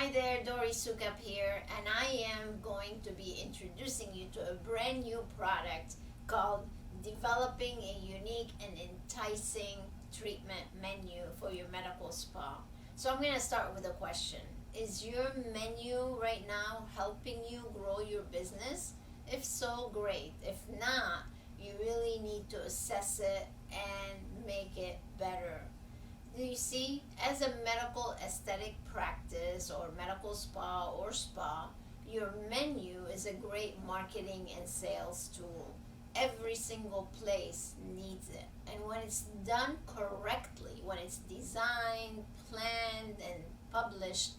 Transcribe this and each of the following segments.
Hi there, Dory Sukup here, and I am going to be introducing you to a brand new product called Developing a Unique and Enticing Treatment Menu for Your Medical Spa. So I'm going to start with a question. Is your menu right now helping you grow your business? If so, great. If not, you really need to assess it and make it better. Do you see, as a medical aesthetic practice or medical spa or spa, your menu is a great marketing and sales tool. Every single place needs it. And when it's done correctly, when it's designed, planned, and published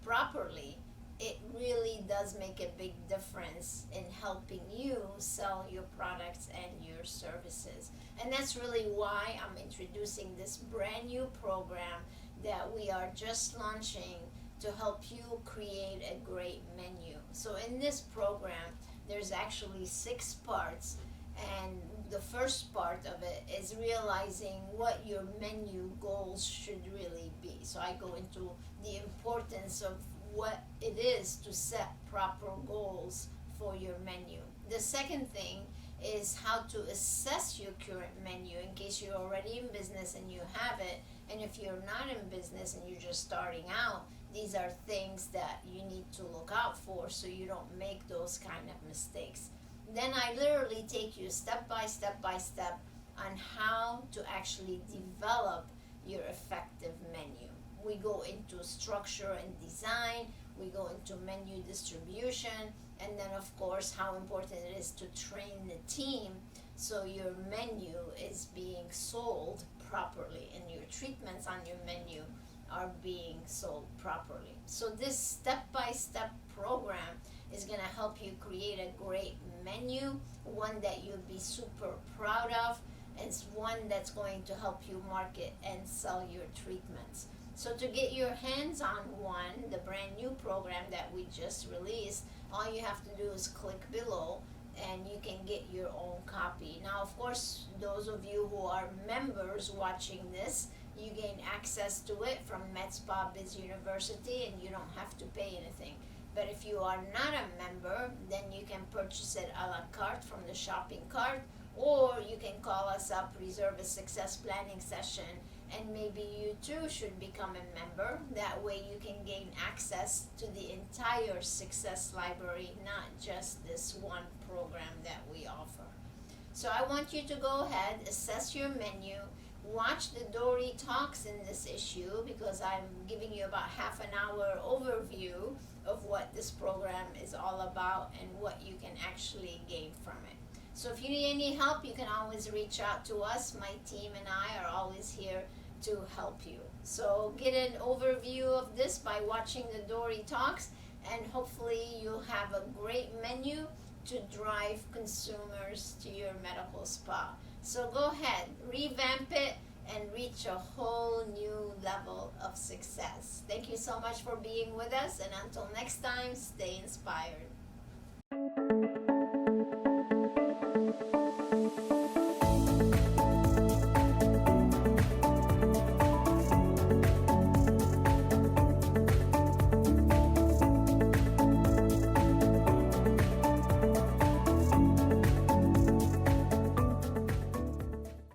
properly, it really does make a big difference in helping you sell your products and your services. And that's really why I'm introducing this brand new program that we are just launching to help you create a great menu. So in this program, there's actually 6 parts, and the first part of it is realizing what your menu goals should really be. So I go into the importance of what it is to set proper goals for your menu. The second thing is how to assess your current menu in case you're already in business and you have it. And if you're not in business and you're just starting out, these are things that you need to look out for so you don't make those kind of mistakes. Then I literally take you step by step on how to actually develop your effective menu. We go into structure and design, we go into menu distribution, and then of course how important it is to train the team so your menu is being sold properly and your treatments on your menu are being sold properly. So this step-by-step program is going to help you create a great menu, one that you'll be super proud of, and it's one that's going to help you market and sell your treatments. So to get your hands on one, the brand new program that we just released, all you have to do is click below and you can get your own copy. Now, of course, those of you who are members watching this, you gain access to it from Med Spa Biz University and you don't have to pay anything. But if you are not a member, then you can purchase it a la carte from the shopping cart, or you can call us up, reserve a success planning session, and maybe you too should become a member. That way you can gain access to the entire success library, not just this one program that we offer. So I want you to go ahead, assess your menu, watch the Dory Talks in this issue because I'm giving you about half an hour overview of what this program is all about and what you can actually gain from it. So if you need any help, you can always reach out to us. My team and I are always here to help you. So get an overview of this by watching the Dory Talks, and hopefully you'll have a great menu to drive consumers to your medical spa. So go ahead, revamp it, and reach a whole new level of success. Thank you so much for being with us, and until next time, stay inspired.